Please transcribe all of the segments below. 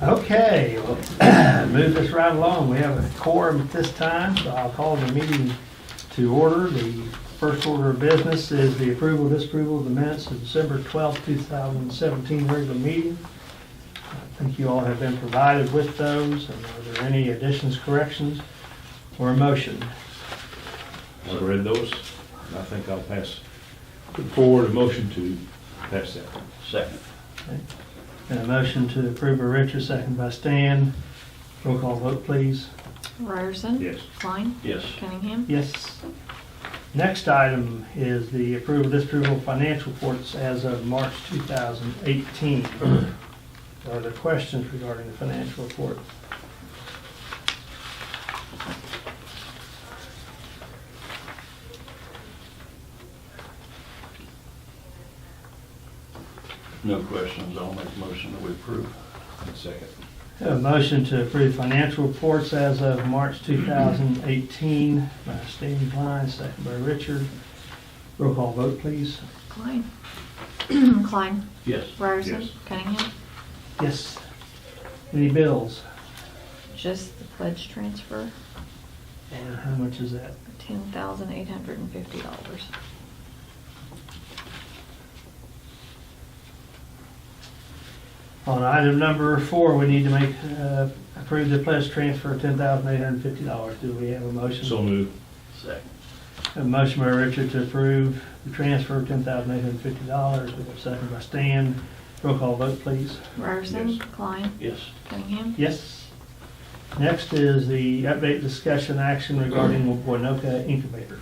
Okay, well, move this right along. We have a quorum at this time, so I'll call the meeting to order. The first order of business is the approval, disapproval of the minutes of December 12th, 2017 regular meeting. I think you all have been provided with those. And are there any additions, corrections, or a motion? I've read those, and I think I'll put forward a motion to pass that. Second. Okay. And a motion to approve by Richard, second by Stan. Roll call vote, please. Ryerson? Yes. Klein? Yes. Cunningham? Yes. Next item is the approval, disapproval of financial reports as of March 2018. Are there questions regarding the financial report? No questions. I'll make a motion that we approve. Second. A motion to approve financial reports as of March 2018 by Stan Klein, second by Richard. Roll call vote, please. Klein? Klein? Yes. Ryerson? Yes. Cunningham? Yes. Any bills? Just the pledge transfer, And how much is that? $10,850. On item number 4, we need to make, approve the pledge transfer of $10,850. Do we have a motion? So moved. Second. A motion by Richard to approve the transfer of $10,850. We have a second by Stan. Roll call vote, please. Ryerson? Yes. Klein? Yes. Cunningham? Yes. Next is the update discussion action regarding Winoka Incubator.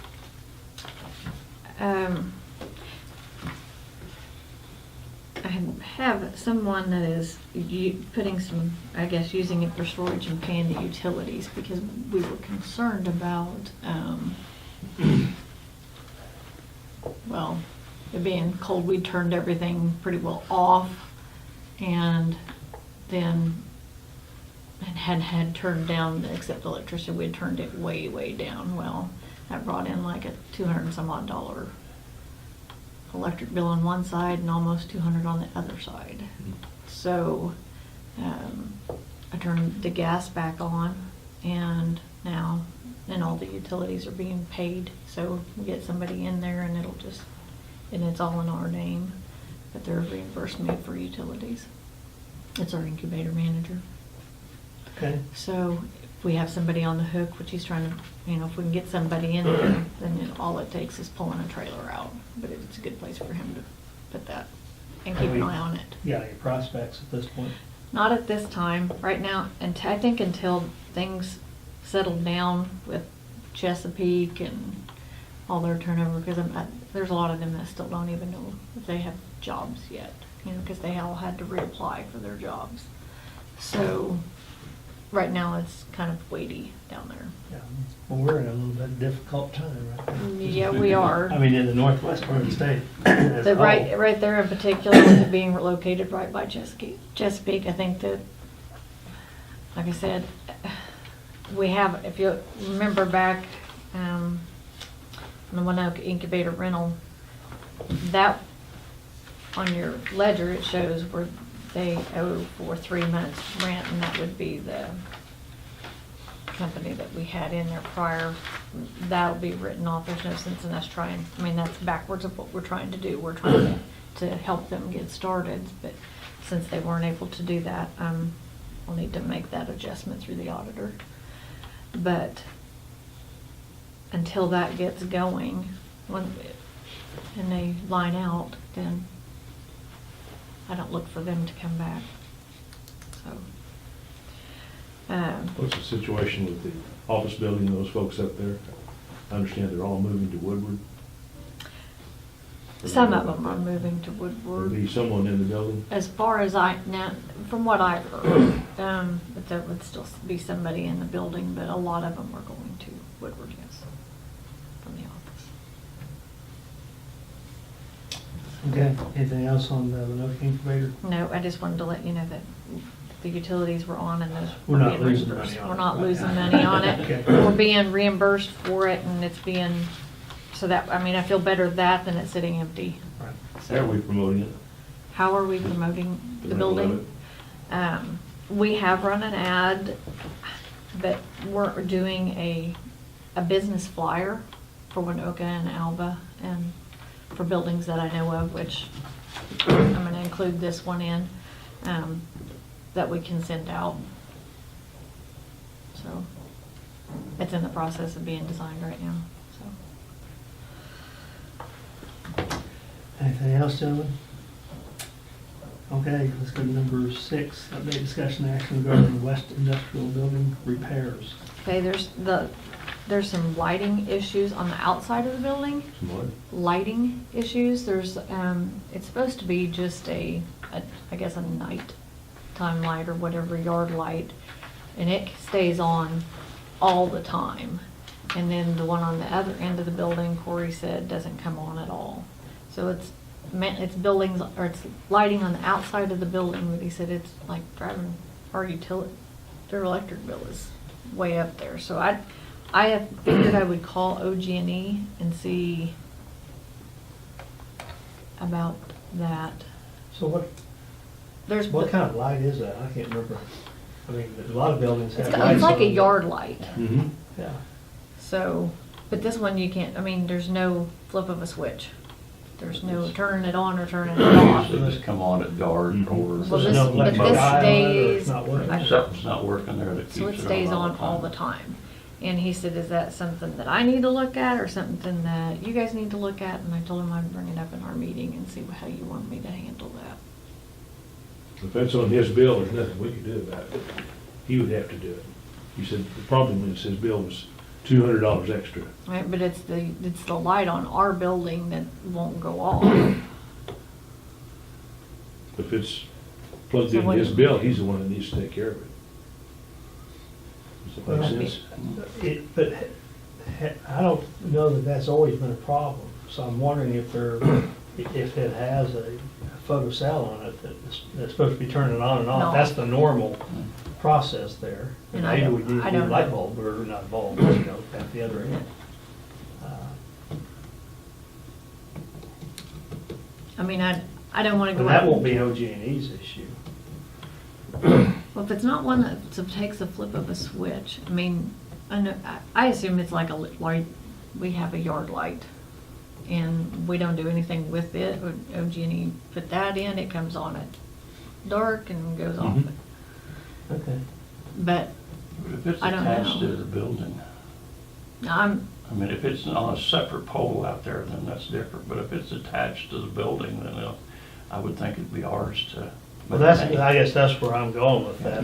I have someone that is putting some, I guess, using it for storage and paying the utilities because we were concerned about, well, it being cold, we turned everything pretty well off and then had turned down, except the electricity, we had turned it way, way down. Well, that brought in like a $200 and some odd electric bill on one side and almost $200 on the other side. So I turned the gas back on and now all the utilities are being paid. So we get somebody in there and it's all in our name, but they're reimbursed me for utilities. It's our incubator manager. Okay. So if we have somebody on the hook, which he's trying to, if we can get somebody in there, then all it takes is pulling a trailer out. But it's a good place for him to put that and keep an eye on it. You got any prospects at this point? Not at this time, right now, and I think until things settle down with Chesapeake and all their turnover, because there's a lot of them that still don't even know if they have jobs yet, because they all had to reapply for their jobs. So right now it's kind of weighty down there. Yeah. Well, we're in a little bit difficult time right now. Yeah, we are. I mean, in the northwest part of the state. as a whole. Right there in particular, with it being located right by Chesapeake, I think that, like I said, we have, if you remember back, on the Winoka Incubator rental, that on your ledger, it shows where they owe for 3 months rent, and that would be the company that we had in there prior. That'll be written off. There's no sense in us trying, that's backwards of what we're trying to do. We're trying to help them get started, but since they weren't able to do that, we'll need to make that adjustment through the auditor. But until that gets going, and they line out, then I don't look for them to come back. So, What's the situation with the office building, those folks up there? I understand they're all moving to Woodward. some of them are moving to There'll Woodward. be someone in the building. As far as from what I've heard, but there would still be somebody in the building, but a lot of them are going to Woodward, yes, from the office. Okay. Anything else on the Winoka Incubator? No, I just wanted to let you know that the utilities were on and those We're were not being losing reimbursed. money on We're it. not losing money on it. Okay. We're being reimbursed for it, and it's being, so that, I feel better at that than it sitting empty. Right. How are we promoting it? How are we promoting the building? We have run an ad, but we're doing a business flyer for Winoka and Alba and for buildings that I know of, which I'm gonna include this one in, that we can send out. So, it's in the process of being designed right now, so. Anything else, gentlemen? Okay, let's go to number 6, update discussion action regarding the West Industrial Building repairs. Okay, there's some lighting issues on the outside of the building. What? Lighting issues. There's, it's supposed to be just I guess a nighttime light or whatever, yard light, and it stays on all the time. And then the one on the other end of the building, Corey said, doesn't come on at all. So it's buildings, or it's lighting on the outside of the building, but he said it's like driving our utility, their electric bill is way up there. So I have figured I would call OG&E and see about that. So what There's, kind of light is that? I can't remember. I mean, a lot of buildings have it's lights like on a them. yard light. Mm-hmm. Yeah. So, but this one you can't, I mean, there's no flip of a switch. There's no turning it on or turning it off. They just come on at dark or Well, There's this- no but electric this eye on it, or it's stays- not working. I- something's not working there that keeps it So on it stays on all the time. And he said, is that something that I need to look at or something that you guys need to look at? And I told him I'd bring it up in our meeting and see how you want me to handle that. If that's on his bill, there's nothing we can do about it. He would have to do it. He said the problem is his bill was $200 extra. Right, but it's the light on our building that won't go off. If it's plugged So in what- his bill, he's the one that needs to take care of it. Does that Well, make sense? But I don't know that that's always been a problem. So I'm wondering if it has a photocell on it that's supposed to be turning on and off. No. That's the normal process there. And I Maybe don't- we need I a new don't light know. bulb, or not bulb, at the other end. I mean, I don't wanna But go that out. won't be OG&E's issue. Well, if it's not one that takes a flip of a switch, I mean, I assume it's like light, we have a yard light. And we don't do anything with it, OG&E put that in, it comes on at dark and goes off. Mhm. Okay. But But if it's I don't attached know. to the building, I mean, if it's on a separate pole out there, then that's different. But if it's attached to the building, then I would think it'd be ours to. Well, I maintain. guess that's where I'm going with that.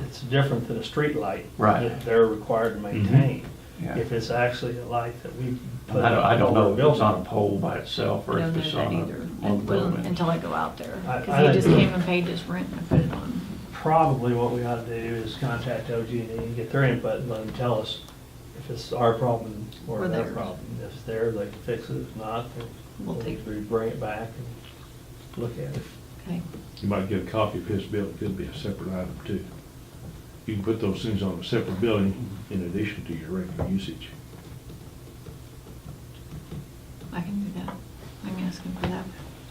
It's different than a street light. Right. That they're required to maintain. Yeah. If it's actually a light that we put. I don't know if it's building. on a pole by itself or don't if know it's that on either, a building. until I go out there. I Because he just think- came and paid his rent and I put it on. Probably what we ought to do is contact OG&E and get their input and let them tell us if it's our problem or Or their theirs. problem. If it's theirs, they can fix it. If not, then We'll take- we bring it back and look at it. Okay, You might get a copy of his bill, it could be a separate item too. You can put those things on a separate billing in addition to your regular usage. I can do that. I can ask him for that.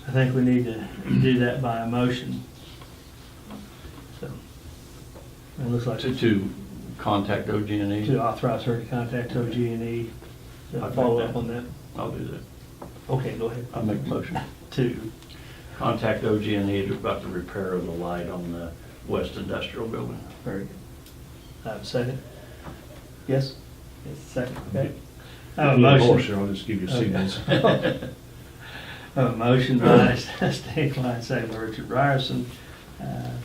I think we need to do that by a motion. So, it looks like To contact OG&E. to authorize her to contact OG&E I'll to follow make up that. on that. I'll do that. Okay, go ahead. I'll make a motion. Two. Contact OG&E about the repair of the light on the West Industrial Building. Very good. I have a second? Yes? Yes, second, okay. I have a If you're a horse, motion. I'll just give you Okay. signals. I have a motion by Steve Klein, second by Richard Ryerson,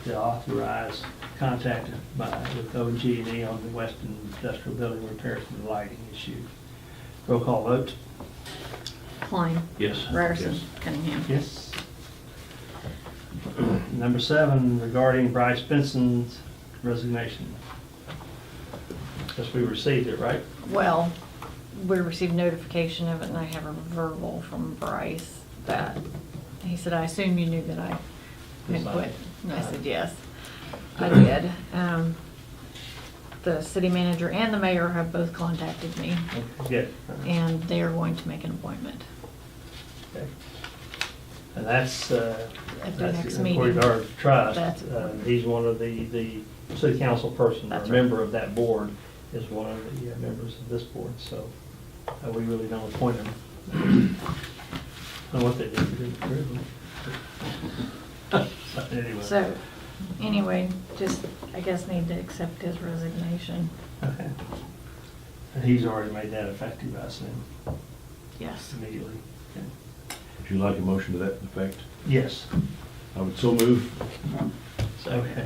to authorize contact with OG&E on the Western Industrial Building repairs and lighting issue. Roll call vote? Klein, Yes. Ryerson, Yes. Cunningham. Yes. Number 7, regarding Bryce Benson's resignation. Guess we received it, right? Well, we received notification of it and I have a verbal from Bryce that, he said, I assume you knew that I had quit. And I said, yes, I did. The city manager and the mayor have both contacted me Good. and they are going to make an appointment. Okay. And that's, their that's next according meeting. to our trust. That's- He's one of the city council person, or That's a right. member of that board is one of the members of this board, so we really don't appoint him. I don't know what they did, we didn't approve him. So anyway. So, anyway, just, I guess need to accept his resignation. Okay. And he's already made that effective, I assume, Yes. immediately. Okay. Would you like a motion to that effect? Yes. I would so move. So, okay,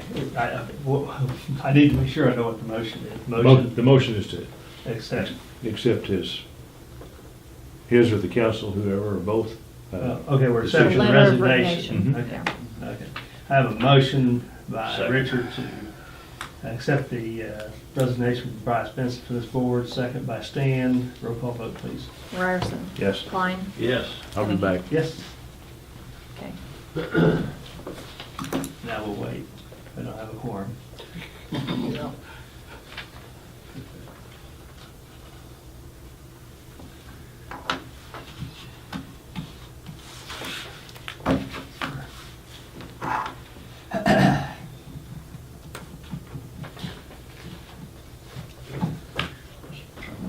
I need to make sure I know what the motion is. Motion, The motion is to accept. accept his or the council, whoever, or both. Okay, we're decision. accepting the Letter of resignation. resignation, Okay. yeah. Okay. I have a motion by Second. Richard to accept the resignation from Bryce Benson for this board, second by Stan. Roll call vote, please. Ryerson. Yes, Klein. Yes. I'll be back. Yes. Okay. Now we'll wait. We don't have a quorum.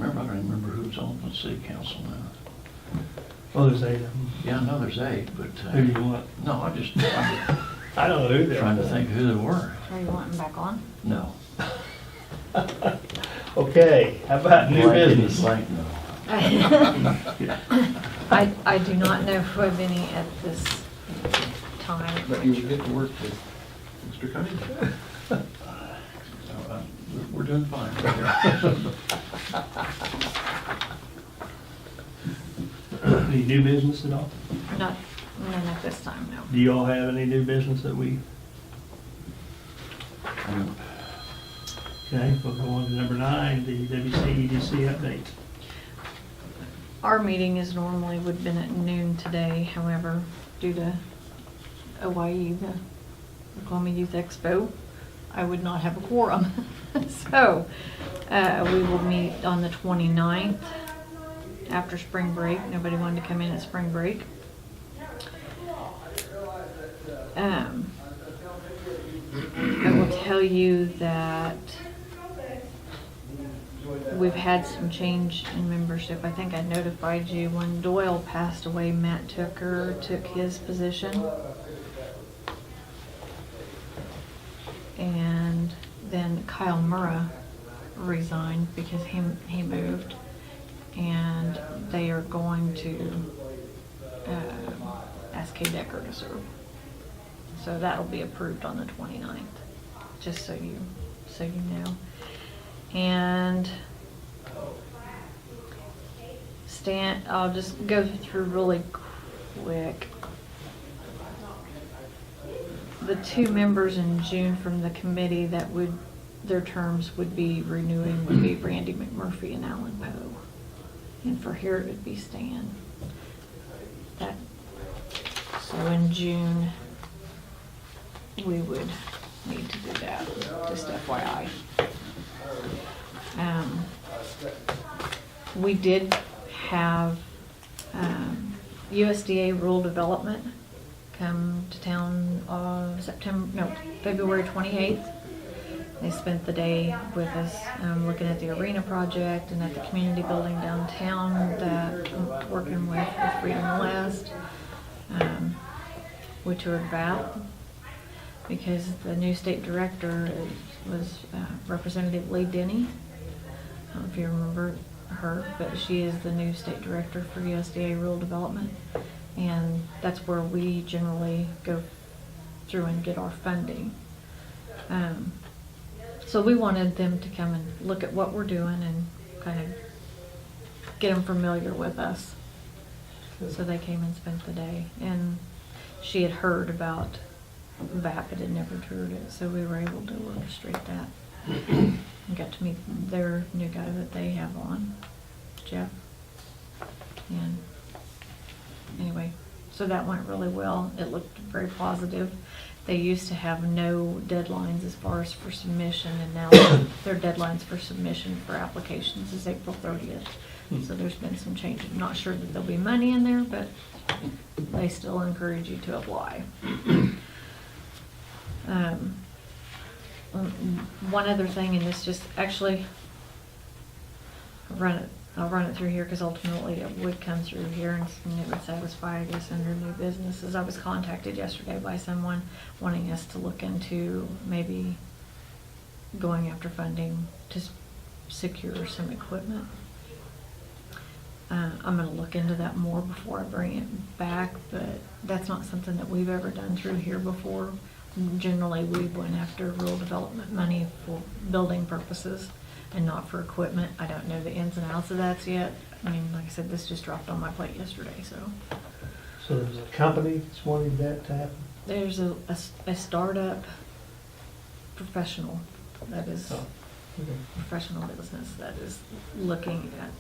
I don't remember who's on the city council now. Oh, there's 8 of them. Yeah, I know there's 8, but, Who do you want? no, I'm I don't know who they are. trying to think who they were. Are you wanting back on? No. Okay, how about new Blank in the business? blank, no. I do not know of any at this time. But you get to work with Mr. Cunningham. We're doing fine right here. Any new business at all? Not at this time, no. Do you all have any new business that we, okay, we'll go on to number 9, the WCEDC update. Our meeting is normally would have been at noon today, however, due to OYE, the Oklahoma Youth Expo, I would not have a quorum. So, we will meet on the 29th after spring break. Nobody wanted to come in at spring break. I will tell you that we've had some change in membership. I think I notified you when Doyle passed away, Matt Tooker took his position. And then Kyle Murrah resigned because he moved. And they are going to ask Kay Decker to serve. So that'll be approved on the 29th, just so you know. And Stan, I'll just go through really quick. The 2 members in June from the committee that their terms would be renewing would be Randy McMurphy and Alan Poe. And for here it would be Stan. So in June, we would need to do that, just FYI. We did have USDA rural development come to town on February 28th. They spent the day with us looking at the arena project and at the community building downtown that I'm working with Freedom West. We toured that because the new state director was Representative Lee Denny. I don't know if you remember her, but she is the new state director for USDA Rural Development. And that's where we generally go through and get our funding. So we wanted them to come and look at what we're doing and kind of get them familiar with us. So they came and spent the day. And she had heard about that, but had never toured it, so we were able to orchestrate that. And got to meet their new guy that they have on, Jeff. And anyway, so that went really well. It looked very positive. They used to have no deadlines as far as for submission, and now their deadlines for submission for applications is April 30th. So there's been some changes. I'm not sure that there'll be money in there, but they still encourage you to apply. One other thing, and this just actually, I'll run it through here because ultimately it would come through here and it would satisfy, I guess, under new businesses. I was contacted yesterday by someone wanting us to look into maybe going after funding to secure some equipment. I'm gonna look into that more before I bring it back, but that's not something that we've ever done through here before. Generally, we went after rural development money for building purposes and not for equipment. I don't know the ins and outs of that yet. I mean, like I said, this just dropped on my plate yesterday, so. So there's a company that's wanting that to happen? There's a startup professional that is, Oh, okay. professional business that is looking at.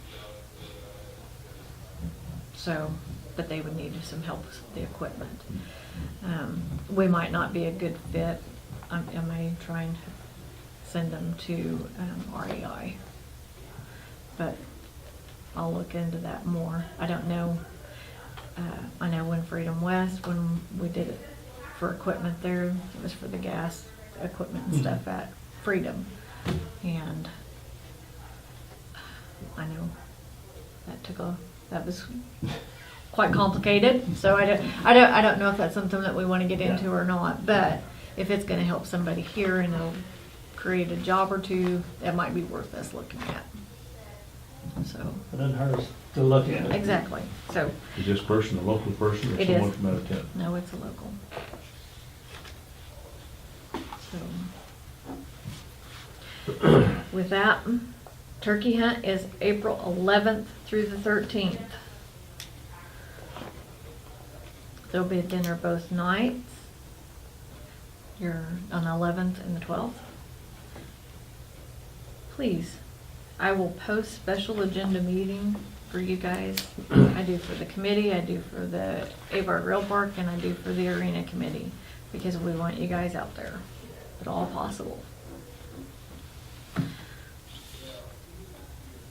So, but they would need some help with the equipment. We might not be a good fit. I may try and send them to REI. But I'll look into that more. I don't know. I know when Freedom West, when we did it for equipment there, it was for the gas equipment and stuff at Freedom. And I know that was quite complicated, so I don't know if that's something that we want to get into or not, but if it's going to help somebody here and it'll create a job or two, that might be worth us looking at. So. It doesn't hurt us to look at it. Exactly, so. Is this person a local person or It someone is. from out of town? No, it's a local. So. With that, turkey hunt is April 11th through the 13th. There'll be a dinner both nights. You're on the 11th and the 12th. Please, I will post special agenda meeting for you guys. I do for the committee, I do for the Avard Rail Park, and I do for the arena committee, because we want you guys out there, if at all possible.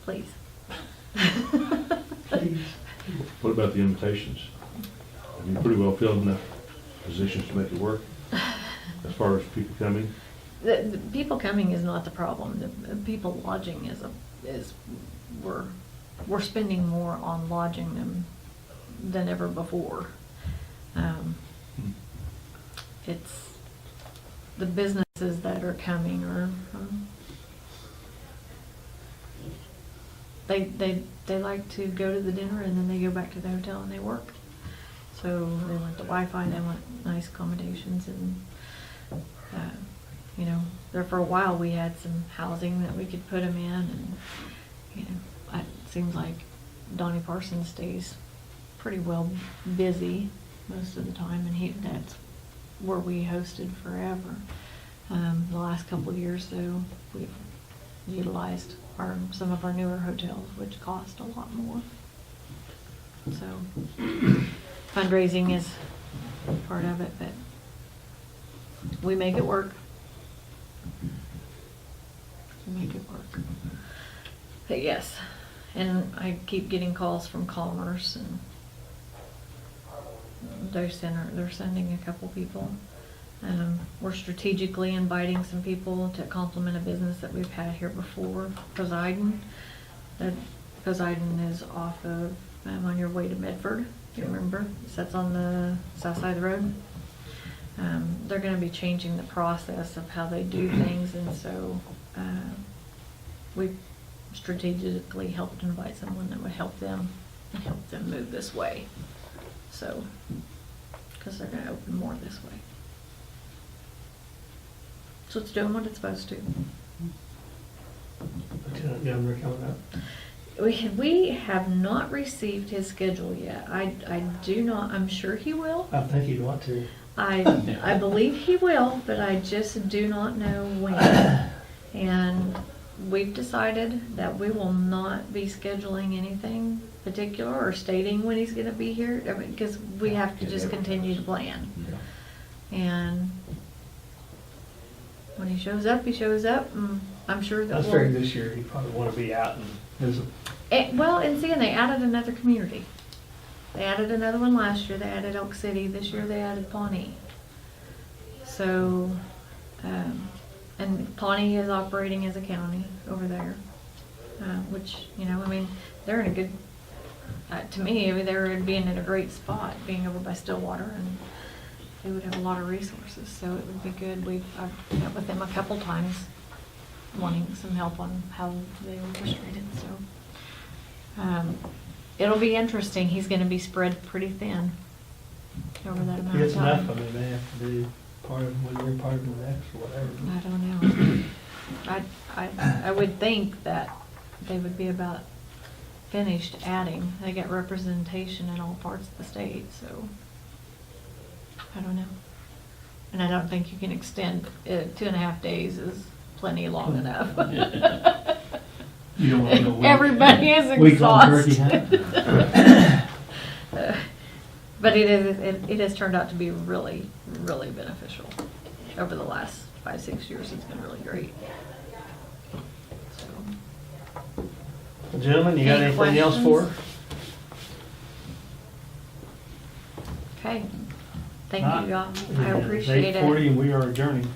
Please. Please. What about the invitations? Have you pretty well filled enough positions to make it work as far as people coming? The people coming is not the problem. The people lodging we're spending more on lodging them than ever before. It's the businesses that are coming are they like to go to the dinner and then they go back to the hotel and they work. So they want the Wi-Fi, they want nice accommodations, and you know, there for a while we had some housing that we could put them in, and you know, it seems like Donnie Parsons stays pretty well busy most of the time, and that's where we hosted forever. The last couple of years, though, we've utilized some of our newer hotels, which cost a lot more. So fundraising is part of it, but we make it work. We make it work. But yes, and I keep getting calls from Commerce, and they're sending a couple people. We're strategically inviting some people to complement a business that we've had here before, Poseidon. Poseidon is off of on your way to Medford. You remember? That's on the south side of the road. They're going to be changing the process of how they do things, and so we strategically helped invite someone that would help them move this way. So, because they're going to open more this way. So it's doing what it's supposed to. Lieutenant Governor coming up. We have not received his schedule yet. I do not, I'm sure he will. I think you'd want to. I believe he will, but I just do not know when. And we've decided that we will not be scheduling anything particular or stating when he's going to be here, because we have to just continue to plan. And when he shows up, he shows up. And I'm sure I that was figuring this year he'd probably want to be out and Is it? Well, and seeing they added another community. They added another one last year. They added Elk City. This year they added Pawnee. So, and Pawnee is operating as a county over there, which, you know, I mean, they're in a good, to me, I mean, they're being in a great spot, being over by Stillwater, and they would have a lot of resources, so it would be good. I've met with them a couple times, wanting some help on how they orchestrated, so. It'll be interesting. He's gonna be spread pretty thin over that amount of It's enough, I time. mean, they have to do part of what you're part of the next or whatever. I don't know. I would think that they would be about finished adding. They get representation in all parts of the state, so I don't know. And I don't think you can extend it. 2.5 days is plenty long enough. You don't want to go week. Everybody is Week long turkey exhausted. hunt? But it has turned out to be really, really beneficial. Over the last 5-6 years, it's been really great. So, Gentlemen, you got Any anything else for us? okay. Thank you, y'all. I It is appreciate it. 8:40 and we are adjourning.